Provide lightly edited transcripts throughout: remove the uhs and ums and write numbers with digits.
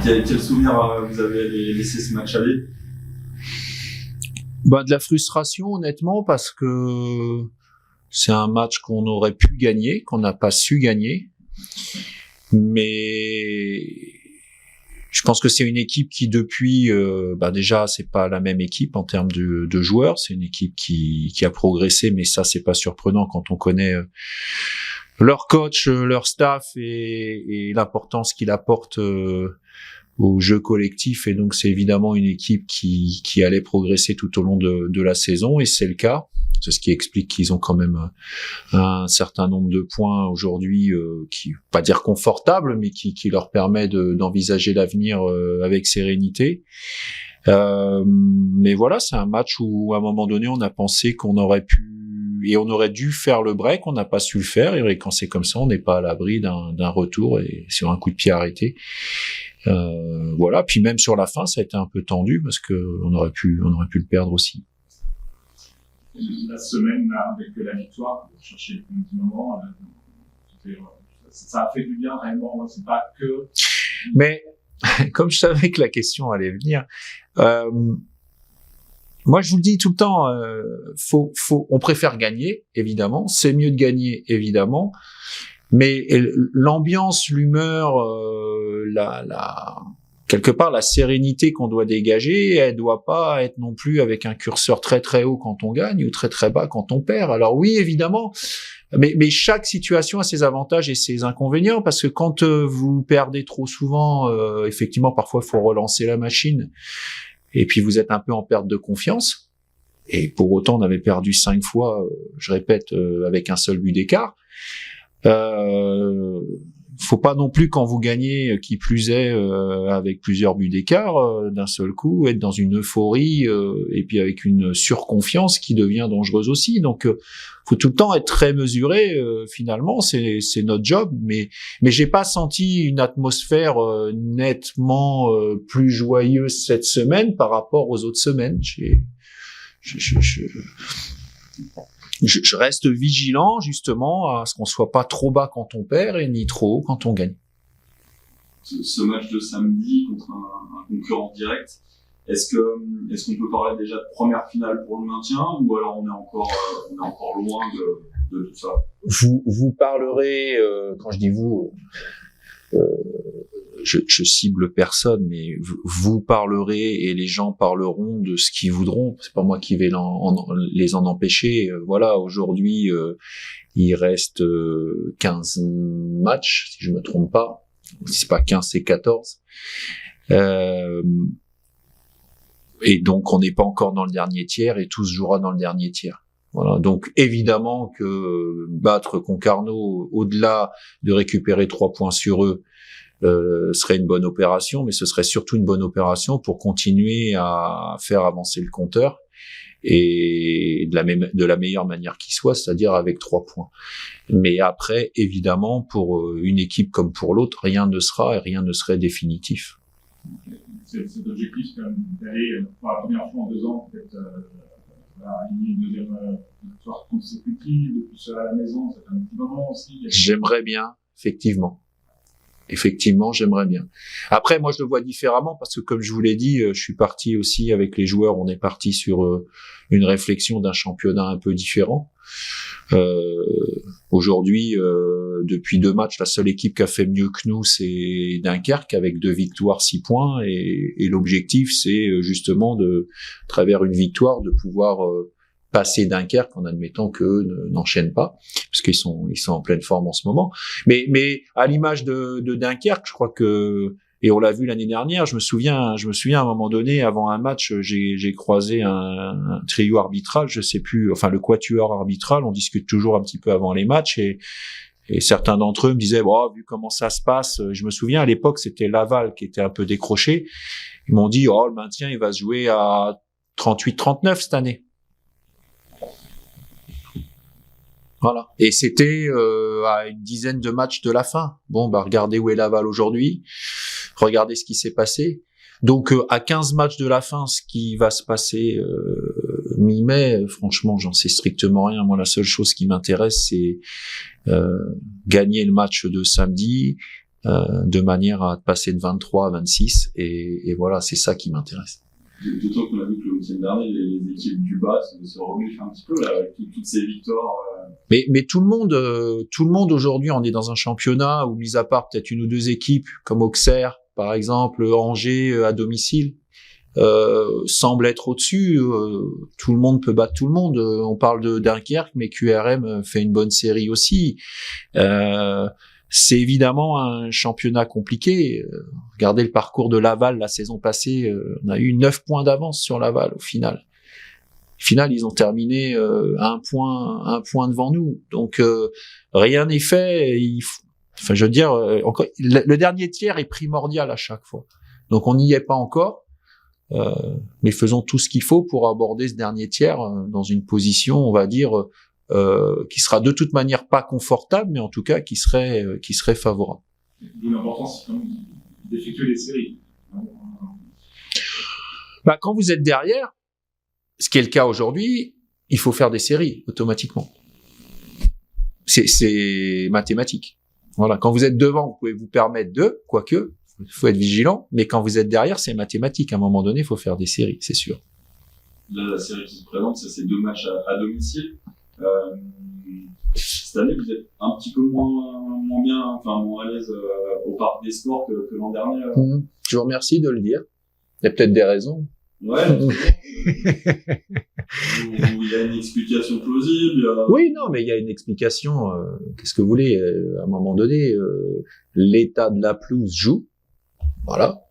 Quel souvenir vous avez laissé ce match aller? De la frustration, honnêtement, parce que c'est un match qu'on aurait pu gagner, qu'on n'a pas su gagner. Mais je pense que c'est une équipe qui depuis, déjà c'est pas la même équipe en termes de joueurs. C'est une équipe qui a progressé, mais ça c'est pas surprenant quand on connaît leur coach, leur staff et l'importance qu'il apporte au jeu collectif. Et donc c'est évidemment une équipe qui allait progresser tout au long de la saison, et c'est le cas. C'est ce qui explique qu'ils ont quand même un certain nombre de points aujourd'hui, qui, pas dire confortable, mais qui leur permet d'envisager l'avenir avec sérénité. Mais voilà, c'est un match où à un moment donné, on a pensé qu'on aurait pu et on aurait dû faire le break, on n'a pas su le faire, et quand c'est comme ça, on n'est pas à l'abri d'un retour et sur un coup de pied arrêté. Voilà. Puis même sur la fin, ça a été un peu tendu parce que on aurait pu le perdre aussi. La semaine avec la victoire, pour chercher le petit moment, ça a fait du bien réellement. C'est pas que. Mais comme je savais que la question allait venir, moi je vous le dis tout le temps, on préfère gagner, évidemment. C'est mieux de gagner, évidemment. Mais l'ambiance, l'humeur, quelque part, la sérénité qu'on doit dégager, elle doit pas être non plus avec un curseur très très haut quand on gagne ou très très bas quand on perd. Alors oui, évidemment, mais chaque situation a ses avantages et ses inconvénients, parce que quand vous perdez trop souvent, effectivement, parfois il faut relancer la machine, et puis vous êtes un peu en perte de confiance. Et pour autant, on avait perdu 5 fois, je répète, avec un seul but d'écart. Faut pas non plus, quand vous gagnez, qui plus est avec plusieurs buts d'écart, d'un seul coup être dans une euphorie et puis avec une surconfiance qui devient dangereuse aussi. Donc faut tout le temps être très mesuré. Finalement, c'est notre job, mais j'ai pas senti une atmosphère nettement plus joyeuse cette semaine par rapport aux autres semaines. Je reste vigilant, justement, à ce qu'on soit pas trop bas quand on perd et ni trop haut quand on gagne. Ce match de samedi contre un concurrent direct, est-ce qu'on peut parler déjà de première finale pour le maintien, ou alors on est encore loin de tout ça? Vous parlerez, quand je dis vous, je cible personne, mais vous parlerez et les gens parleront de ce qu'ils voudront. C'est pas moi qui vais les en empêcher. Voilà, aujourd'hui, il reste 15 matchs, si je me trompe pas. Si c'est pas 15, c'est 14. Et donc, on n'est pas encore dans le dernier tiers, et tout se jouera dans le dernier tiers. Voilà. Donc, évidemment que battre Concarneau, au-delà de récupérer 3 points sur eux, serait une bonne opération, mais ce serait surtout une bonne opération pour continuer à faire avancer le compteur, et de la meilleure manière qui soit, c'est-à-dire avec 3 points. Mais après, évidemment, pour une équipe comme pour l'autre, rien ne serait définitif. Cet objectif, c'est quand même d'aller pour la première fois en 2 ans, peut-être aligner une deuxième victoire consécutive, depuis cela à la maison, c'est un petit moment aussi. J'aimerais bien, Effectivement, j'aimerais bien. Après, moi, je le vois différemment, parce que comme je vous l'ai dit, je suis parti aussi avec les joueurs, on est parti sur une réflexion d'un championnat un peu différent. Aujourd'hui, depuis 2 matchs, la seule équipe qui a fait mieux que nous, c'est Dunkerque, avec 2 victoires, 6 points, et l'objectif, c'est justement à travers une victoire, de pouvoir passer Dunkerque, en admettant qu'eux n'enchaînent pas, parce qu'ils sont en pleine forme en ce moment. Mais à l'image de Dunkerque, je crois que, et on l'a vu l'année dernière, je me souviens à un moment donné, avant un match, j'ai croisé un trio arbitral, je sais plus, enfin le quatuor arbitral, on discute toujours un petit peu avant les matchs, et certains d'entre eux me disaient, vu comment ça se passe, je me souviens à l'époque, c'était Laval qui était un peu décroché, ils m'ont dit, le maintien, il va se jouer à 38-39 cette année. Voilà. Et c'était à une dizaine de matchs de la fin. Bon, regardez où est Laval aujourd'hui. Regardez ce qui s'est passé. Donc, à 15 matchs de la fin, ce qui va se passer mi-mai, franchement, j'en sais strictement rien. Moi, la seule chose qui m'intéresse, c'est gagner le match de samedi de manière à passer de 23 à 26 et voilà, c'est ça qui m'intéresse. D'autant qu'on a vu que le week-end dernier, les équipes du bas se remuent un petit peu là, avec toutes ces victoires. Mais tout le monde aujourd'hui, on est dans un championnat où, mis à part peut-être une ou deux équipes comme Auxerre, par exemple, Angers à domicile, semble être au-dessus. Tout le monde peut battre tout le monde. On parle de Dunkerque, mais QRM fait une bonne série aussi. C'est évidemment un championnat compliqué. Regardez le parcours de Laval la saison passée. On a eu 9 points d'avance sur Laval au final. Au final, ils ont terminé un point devant nous. Donc rien n'est fait. Enfin, je veux dire, encore, le dernier tiers est primordial à chaque fois. Donc on n'y est pas encore. Mais faisons tout ce qu'il faut pour aborder ce dernier tiers dans une position, on va dire, qui sera de toute manière pas confortable, mais en tout cas qui serait favorable. D'où l'importance d'effectuer les séries. Bah, quand vous êtes derrière, ce qui est le cas aujourd'hui, il faut faire des séries automatiquement. C'est mathématique. Voilà. Quand vous êtes devant, vous pouvez vous permettre de, quoique, faut être vigilant, mais quand vous êtes derrière, c'est mathématique. À un moment donné, il faut faire des séries, c'est sûr. Là, la série qui se présente, c'est 2 matchs à domicile. Cette année, vous êtes un petit peu moins bien, enfin moins à l'aise au Parc des Sports que l'an dernier. Je vous remercie de le dire. Il y a peut-être des raisons. Ouais. Il y a une explication plausible. Oui, non, mais il y a une explication. Qu'est-ce que vous voulez à un moment donné, l'état de la pelouse joue. Voilà,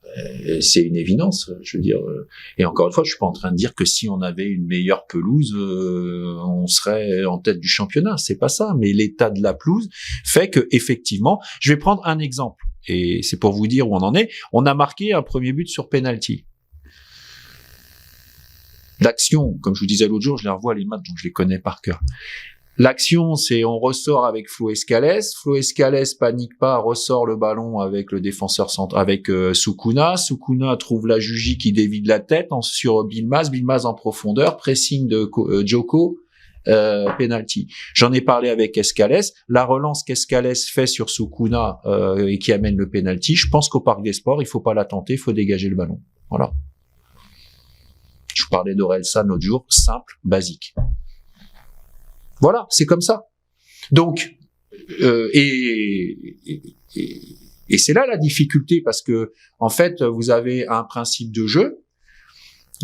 c'est une évidence, je veux dire. Et encore une fois, je suis pas en train de dire que si on avait une meilleure pelouse, on serait en tête du championnat. C'est pas ça, mais l'état de la pelouse fait que effectivement, je vais prendre un exemple et c'est pour vous dire où on en est. On a marqué un premier but sur penalty. L'action, comme je vous disais l'autre jour, je les revois les matchs, donc je les connais par cœur. L'action, c'est on ressort avec Flo Escalès. Flo Escalès panique pas, ressort le ballon avec le défenseur central, avec Sukuna. Sukuna trouve la Juji qui dévie de la tête sur Bilmaz. Bilmaz en profondeur, pressing de Djoko, penalty. J'en ai parlé avec Escalès. La relance qu'Escalès fait sur Sukuna et qui amène le penalty. Je pense qu'au Parc des Sports, il faut pas la tenter, il faut dégager le ballon. Voilà. Je vous parlais d'Orelsan l'autre jour, simple, basique. Voilà, c'est comme ça. Donc, et c'est là la difficulté parce que en fait, vous avez un principe de jeu,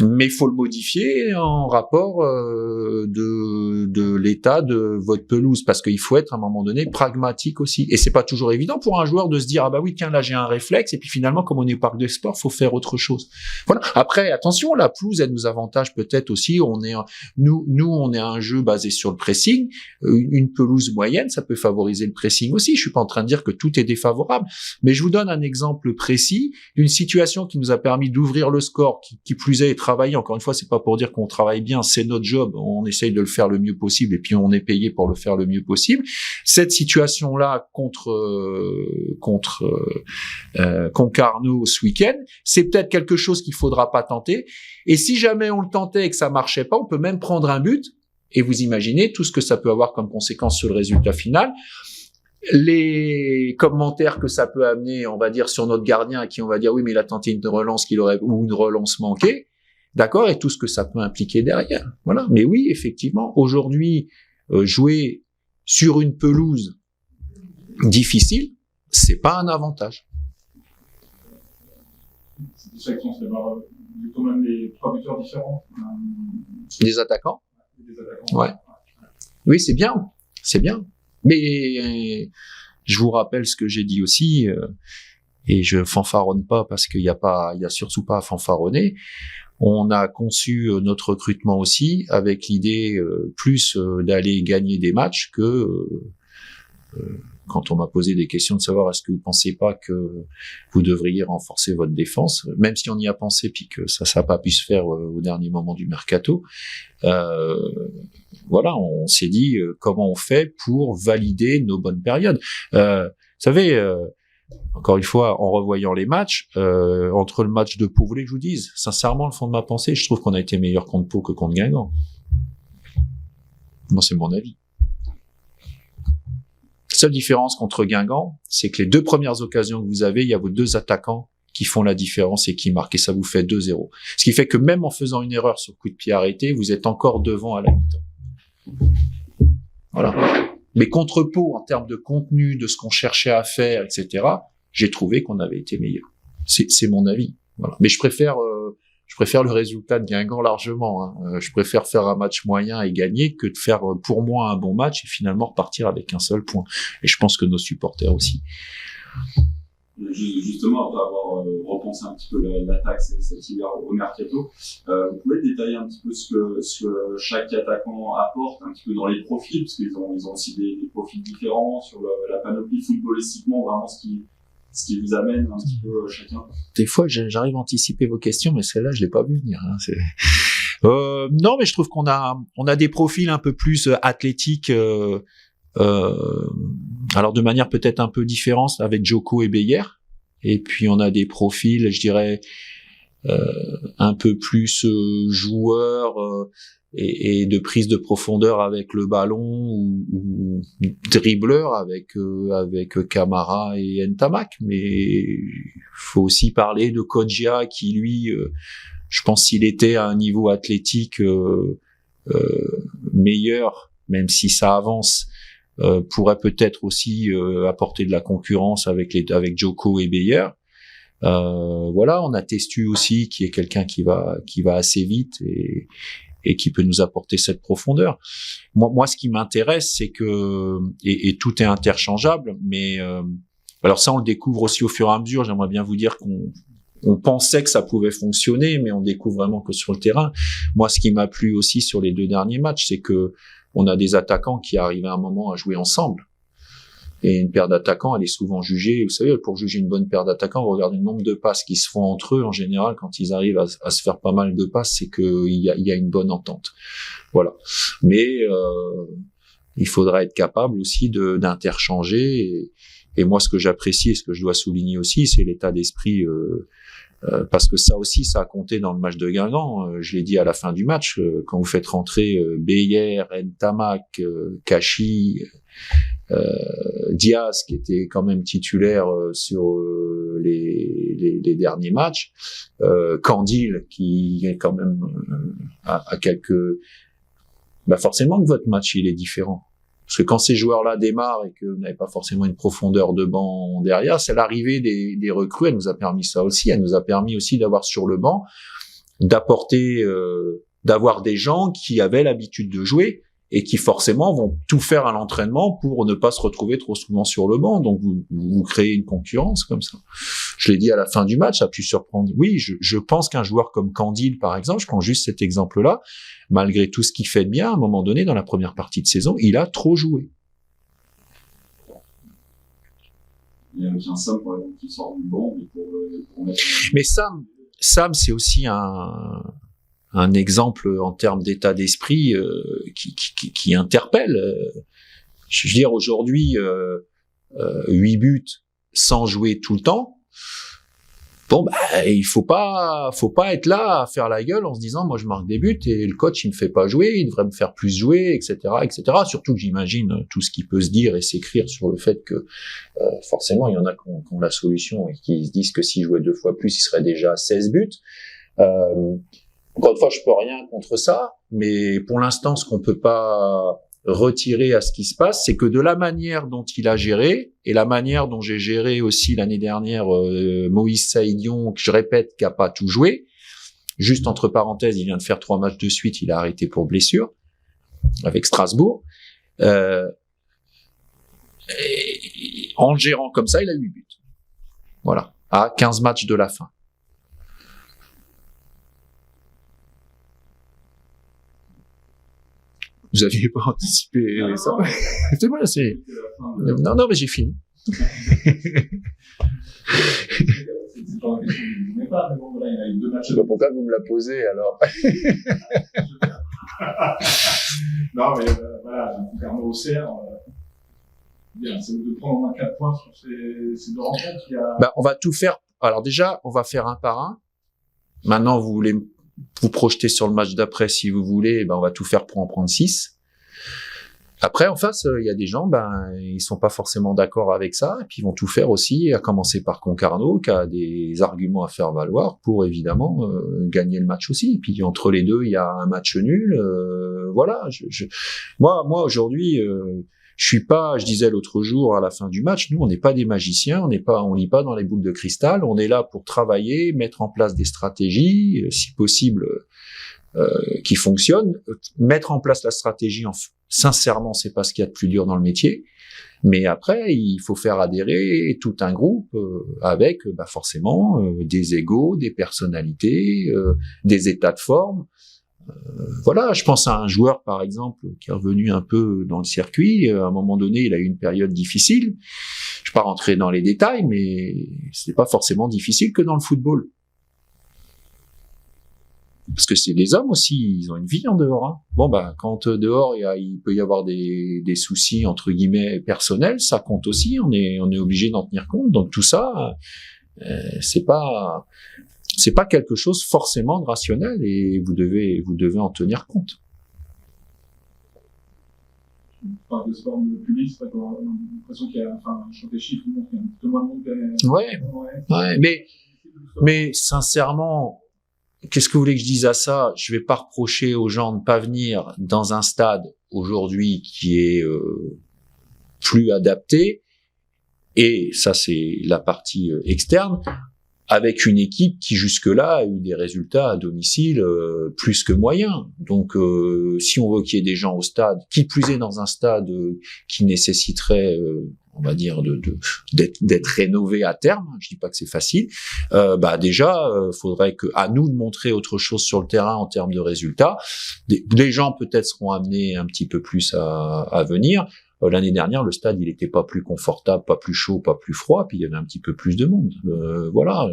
mais il faut le modifier en rapport de l'état de votre pelouse parce qu'il faut être à un moment donné pragmatique aussi. Et c'est pas toujours évident pour un joueur de se dire ah bah oui tiens là j'ai un réflexe et puis finalement comme on est au parc de sport faut faire autre chose. Voilà. Après attention la pelouse elle nous avantage peut-être aussi. Nous on est un jeu basé sur le pressing. Une pelouse moyenne ça peut favoriser le pressing aussi. Je suis pas en train de dire que tout est défavorable, mais je vous donne un exemple précis d'une situation qui nous a permis d'ouvrir le score, qui plus est travailler. Encore une fois, c'est pas pour dire qu'on travaille bien, c'est notre job. On essaye de le faire le mieux possible et puis on est payé pour le faire le mieux possible. Cette situation-là contre Concarneau ce week-end, c'est peut-être quelque chose qu'il faudra pas tenter. Et si jamais on le tentait et que ça marchait pas, on peut même prendre un but. Et vous imaginez tout ce que ça peut avoir comme conséquence sur le résultat final. Les commentaires que ça peut amener, on va dire, sur notre gardien à qui on va dire oui, mais il a tenté une relance ou une relance manquée. D'accord, et tout ce que ça peut impliquer derrière. Voilà. Mais oui, effectivement, aujourd'hui, jouer sur une pelouse difficile, c'est pas un avantage. C'est pour ça qu'on se d'avoir quand même les 3 buteurs différents. Des attaquants. Ouais. Oui, c'est bien. C'est bien. Mais je vous rappelle ce que j'ai dit aussi, et je fanfaronne pas parce qu'il y a surtout pas à fanfaronner. On a conçu notre recrutement aussi avec l'idée plus d'aller gagner des matchs que quand on m'a posé des questions de savoir est-ce que vous pensez pas que vous devriez renforcer votre défense, même si on y a pensé puis que ça n'a pas pu se faire au dernier moment du mercato. Voilà, on s'est dit comment on fait pour valider nos bonnes périodes. Vous savez. Encore une fois, en revoyant les matchs, entre le match de Pau, vous voulez que je vous dise, sincèrement, le fond de ma pensée, je trouve qu'on a été meilleur contre Pau que contre Guingamp. Bon, c'est mon avis. Seule différence contre Guingamp, c'est que les 2 premières occasions que vous avez, il y a vos 2 attaquants qui font la différence et qui marquent, et ça vous fait 2-0. Ce qui fait que même en faisant une erreur sur coup de pied arrêté, vous êtes encore devant à la mi-temps. Voilà. Mais contre Pau, en termes de contenu, de ce qu'on cherchait à faire, etc., j'ai trouvé qu'on avait été meilleur. C'est mon avis. Voilà. Mais je préfère le résultat de Guingamp largement. Hein. Je préfère faire un match moyen et gagner que de faire pour moi un bon match et finalement repartir avec un seul point. Et je pense que nos supporters aussi. Justement, après avoir repensé un petit peu l'attaque cet hiver au mercato, vous pouvez détailler un petit peu ce que chaque attaquant apporte un petit peu dans les profils, parce qu'ils ont aussi des profils différents sur la panoplie footballistiquement, vraiment ce qui vous amène un petit peu chacun. Des fois, j'arrive à anticiper vos questions, mais celle-là, je l'ai pas vu venir. Hein. Non, mais je trouve qu'on a des profils un peu plus athlétiques. Alors de manière peut-être un peu différente avec Djoko et Beyer, et puis on a des profils, je dirais, un peu plus joueurs et de prise de profondeur avec le ballon ou dribbleurs avec Camara et Ntamak. Mais il faut aussi parler de Kodjia qui lui, je pense s'il était à un niveau athlétique meilleur, même si ça avance, pourrait peut-être aussi apporter de la concurrence avec Djoko et Beyer. Voilà, on a Testu aussi qui est quelqu'un qui va assez vite et qui peut nous apporter cette profondeur. Moi ce qui m'intéresse, c'est que et tout est interchangeable, mais alors ça on le découvre aussi au fur et à mesure. J'aimerais bien vous dire qu'on pensait que ça pouvait fonctionner, mais on découvre vraiment que sur le terrain. Moi, ce qui m'a plu aussi sur les 2 derniers matchs, c'est que on a des attaquants qui arrivent à un moment à jouer ensemble. Et une paire d'attaquants, elle est souvent jugée. Vous savez, pour juger une bonne paire d'attaquants, vous regardez le nombre de passes qui se font entre eux. En général, quand ils arrivent à se faire pas mal de passes, c'est qu'il y a une bonne entente. Voilà. Mais il faudra être capable aussi d'interchanger. Et moi, ce que j'apprécie et ce que je dois souligner aussi, c'est l'état d'esprit. Parce que ça aussi, ça a compté dans le match de Guingamp. Je l'ai dit à la fin du match, quand vous faites rentrer Beyer, Ntamak, Kachi, Diaz, qui était quand même titulaire sur les derniers matchs, Candil, qui est quand même à quelques... forcément que votre match, il est différent. Parce que quand ces joueurs-là démarrent et que vous n'avez pas forcément une profondeur de banc derrière, c'est l'arrivée des recrues, elle nous a permis ça aussi. Elle nous a permis aussi d'avoir sur le banc, d'apporter, d'avoir des gens qui avaient l'habitude de jouer et qui forcément vont tout faire à l'entraînement pour ne pas se retrouver trop souvent sur le banc. Donc vous créez une concurrence comme ça. Je l'ai dit à la fin du match, ça a pu surprendre. Oui, je pense qu'un joueur comme Candil, par exemple, je prends juste cet exemple-là, malgré tout ce qu'il fait de bien, à un moment donné, dans la première partie de saison, il a trop joué. Il y a un Sam, par exemple, qui sort du banc, pour mettre... Mais Sam, c'est aussi un exemple en termes d'état d'esprit qui interpelle. Je veux dire, aujourd'hui, 8 buts sans jouer tout le temps. Bon, il faut pas être là à faire la gueule en se disant, moi, je marque des buts et le coach, il me fait pas jouer, il devrait me faire plus jouer, etc., etc. Surtout que j'imagine tout ce qui peut se dire et s'écrire sur le fait que, forcément, il y en a qui ont la solution et qui se disent que s'ils jouaient 2 fois plus, il serait déjà à 16 buts. Encore une fois, je peux rien contre ça, mais pour l'instant, ce qu'on peut pas retirer à ce qui se passe, c'est que de la manière dont il a géré et la manière dont j'ai géré aussi l'année dernière Moïse Saïdion, que je répète, qui a pas tout joué, juste entre parenthèses, il vient de faire 3 matchs de suite, il a arrêté pour blessure avec Strasbourg. En le gérant comme ça, il a 8 buts. Voilà, à 15 matchs de la fin. Vous aviez pas anticipé ça? C'est bon, c'est... Non, mais j'ai fini. C'est pas une question que je ne pas, mais bon, voilà, il y a eu 2 matchs. Je sais pas pourquoi vous me la posez, alors. Non, mais voilà, Concarneau Auxerre, bien, c'est de prendre au moins 4 points sur ces 2 rencontres. On va tout faire. Alors déjà, on va faire un par un. Maintenant, vous voulez vous projeter sur le match d'après si vous voulez, on va tout faire pour en prendre 6. Après, en face, il y a des gens, ils sont pas forcément d'accord avec ça, et puis ils vont tout faire aussi, à commencer par Concarneau, qui a des arguments à faire valoir pour évidemment gagner le match aussi. Et puis entre les deux, il y a un match nul. Voilà. Moi aujourd'hui, je disais l'autre jour à la fin du match, nous on n'est pas des magiciens, on lit pas dans les boules de cristal. On est là pour travailler, mettre en place des stratégies, si possible. Qui fonctionnent, mettre en place la stratégie, sincèrement, c'est pas ce qu'il y a de plus dur dans le métier. Mais après, il faut faire adhérer tout un groupe avec forcément des égos, des personnalités, des états de forme. Voilà, je pense à un joueur par exemple qui est revenu un peu dans le circuit. À un moment donné, il a eu une période difficile. Je ne vais pas rentrer dans les détails, mais c'est pas forcément difficile que dans le football. Parce que c'est des hommes aussi, ils ont une vie en dehors. Hein. Bon, quand dehors il peut y avoir des soucis entre guillemets personnels, ça compte aussi. On est obligé d'en tenir compte. Donc tout ça, c'est pas quelque chose forcément de rationnel et vous devez en tenir compte. Par de sport public, c'est pas qu'on a l'impression qu'il y a, sur des chiffres, il y a un peu moins de monde. Ouais. Mais sincèrement. Qu'est-ce que vous voulez que je dise à ça? Je vais pas reprocher aux gens de pas venir dans un stade aujourd'hui qui est plus adapté. Et ça, c'est la partie externe, avec une équipe qui jusque-là a eu des résultats à domicile plus que moyens. Donc, si on veut qu'il y ait des gens au stade, qui plus est dans un stade qui nécessiterait on va dire d'être rénové à terme. Je dis pas que c'est facile. Déjà, faudrait à nous de montrer autre chose sur le terrain en termes de résultats. Des gens peut-être seront amenés un petit peu plus à venir. L'année dernière, le stade, il était pas plus confortable, pas plus chaud, pas plus froid, puis il y avait un petit peu plus de monde. Voilà.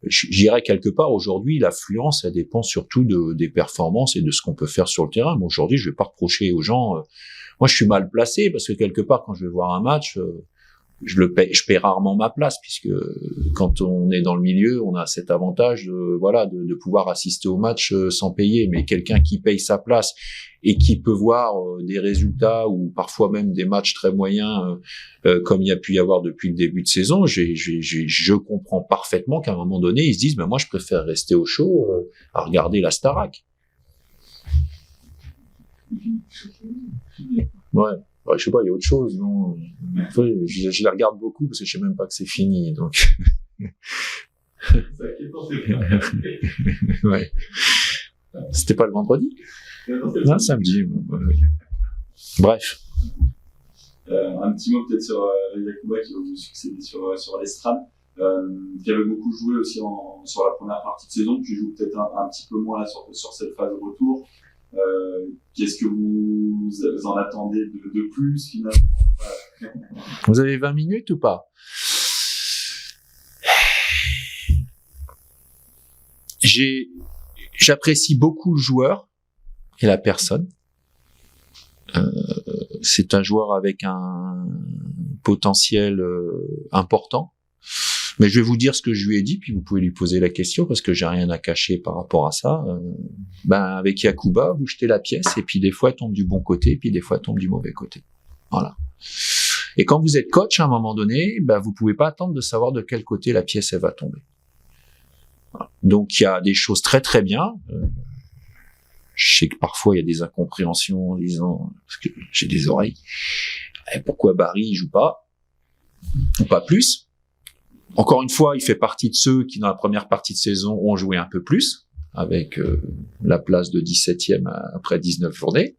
J'irais quelque part aujourd'hui, l'affluence, elle dépend surtout des performances et de ce qu'on peut faire sur le terrain. Mais aujourd'hui, je vais pas reprocher aux gens. Moi, je suis mal placé parce que quelque part, quand je vais voir un match, je paie rarement ma place puisque quand on est dans le milieu, on a cet avantage de pouvoir assister au match sans payer. Mais quelqu'un qui paye sa place et qui peut voir des résultats ou parfois même des matchs très moyens comme il y a pu y avoir depuis le début de saison, je comprends parfaitement qu'à un moment donné, ils se disent moi, je préfère rester au chaud à regarder la Starac. Ouais, je sais pas, il y a autre chose, non? Je la regarde beaucoup parce que je sais même pas que c'est fini, donc. Ouais. C'était pas le vendredi? Non, samedi. Bref. Un petit mot peut-être sur Yacouba qui va vous succéder sur l'estrade, qui avait beaucoup joué aussi sur la première partie de saison, qui joue peut-être un petit peu moins là sur cette phase de retour. Qu'est-ce que vous en attendez de plus finalement? Vous avez 20 minutes ou pas? J'apprécie beaucoup le joueur et la personne. C'est un joueur avec un potentiel important. Mais je vais vous dire ce que je lui ai dit, puis vous pouvez lui poser la question parce que j'ai rien à cacher par rapport à ça. Avec Yacouba, vous jetez la pièce et puis des fois elle tombe du bon côté, puis des fois elle tombe du mauvais côté. Voilà. Et quand vous êtes coach, à un moment donné, vous pouvez pas attendre de savoir de quel côté la pièce elle va tomber. Voilà. Donc il y a des choses très très bien. Je sais que parfois il y a des incompréhensions en disant parce que j'ai des oreilles. Pourquoi Barry il joue pas ou pas plus? Encore une fois, il fait partie de ceux qui, dans la première partie de saison, ont joué un peu plus, avec la place de 17e après 19 journées.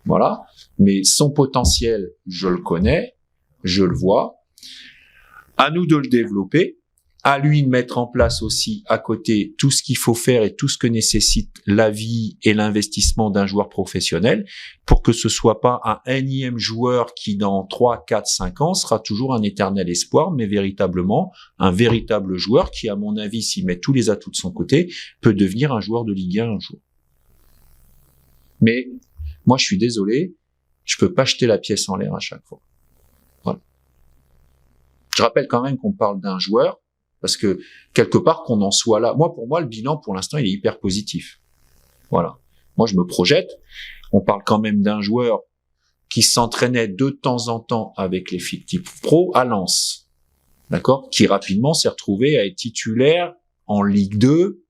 Voilà. Mais son potentiel, je le connais, je le vois. À nous de le développer. À lui de mettre en place aussi à côté tout ce qu'il faut faire et tout ce que nécessite la vie et l'investissement d'un joueur professionnel pour que ce soit pas un énième joueur qui dans 3, 4, 5 ans sera toujours un éternel espoir, mais véritablement un véritable joueur qui, à mon avis, s'il met tous les atouts de son côté, peut devenir un joueur de Ligue 1 un jour. Mais moi, je suis désolé, je peux pas jeter la pièce en l'air à chaque fois. Voilà. Je rappelle quand même qu'on parle d'un joueur parce que, quelque part, qu'on en soit là. Pour moi, le bilan, pour l'instant, il est hyper positif. Voilà. Moi, je me projette. On parle quand même d'un joueur qui s'entraînait de temps en temps avec l'effectif pro à Lens, d'accord, qui rapidement s'est retrouvé à être titulaire en Ligue 2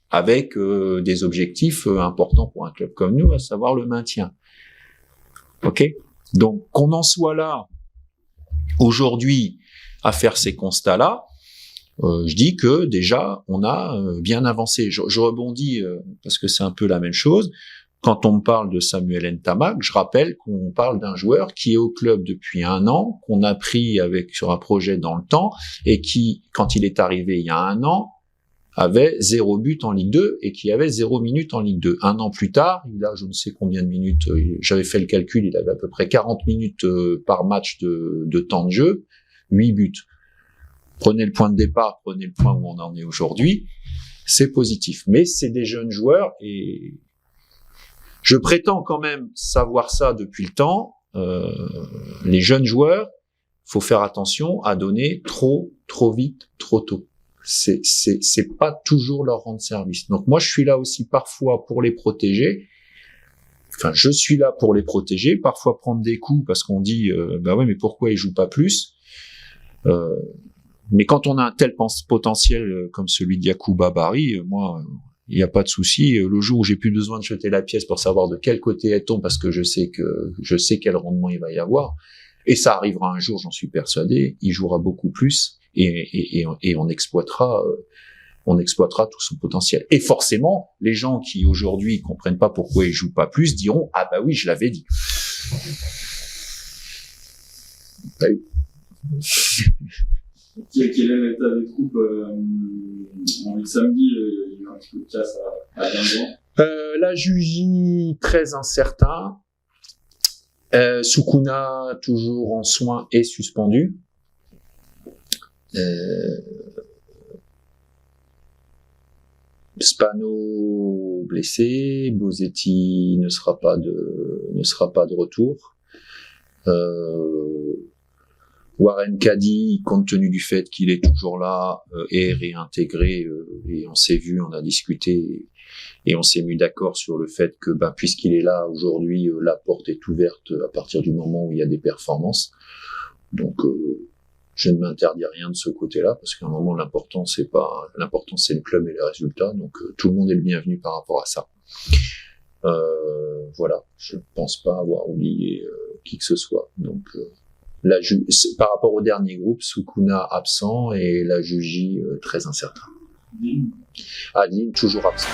avec des objectifs importants pour un club comme nous, à savoir le maintien. Ok, donc qu'on en soit là aujourd'hui à faire ces constats-là, je dis que déjà on a bien avancé. Je rebondis parce que c'est un peu la même chose. Quand on me parle de Samuel Ntamak, je rappelle qu'on parle d'un joueur qui est au club depuis 1 an, qu'on a pris sur un projet dans le temps, et qui, quand il est arrivé il y a 1 an, avait 0 but en Ligue 2 et qui avait 0 minutes en Ligue 2. 1 an plus tard, il a je ne sais combien de minutes, j'avais fait le calcul, il avait à peu près 40 minutes par match de temps de jeu, 8 buts. Prenez le point de départ, prenez le point où on en est aujourd'hui, c'est positif. Mais c'est des jeunes joueurs et je prétends quand même savoir ça depuis le temps. Les jeunes joueurs, faut faire attention à donner trop vite, trop tôt. C'est pas toujours leur rendre service. Donc moi, je suis là aussi parfois pour les protéger. Enfin, je suis là pour les protéger, parfois prendre des coups parce qu'on dit, bah ouais, mais pourquoi ils jouent pas plus? Mais quand on a un tel potentiel comme celui de Yacouba Barry, moi, il n'y a pas de souci. Le jour où j'ai plus besoin de jeter la pièce pour savoir de quel côté est-on, parce que je sais quel rendement il va y avoir, et ça arrivera un jour, j'en suis persuadé, il jouera beaucoup plus et on exploitera tout son potentiel. Et forcément, les gens qui aujourd'hui comprennent pas pourquoi il joue pas plus diront ah bah oui, je l'avais dit. Bah oui. Quel est l'état des troupes samedi, il y a eu un petit peu de casse à Guingamp. La Jugy, très incertain. Soukouna, toujours en soins et suspendu. Spano blessé, Bosetti ne sera pas de retour. Warren Caddy, compte tenu du fait qu'il est toujours là, est réintégré et on s'est vu, on a discuté et on s'est mis d'accord sur le fait que puisqu'il est là aujourd'hui, la porte est ouverte à partir du moment où il y a des performances. Donc je ne m'interdis rien de ce côté-là parce qu'à un moment l'important c'est le club et les résultats. Donc tout le monde est le bienvenu par rapport à ça. Voilà, je ne pense pas avoir oublié qui que ce soit. Donc par rapport au dernier groupe, Soukouna absent et la Jugy très incertain. Adeline toujours absent.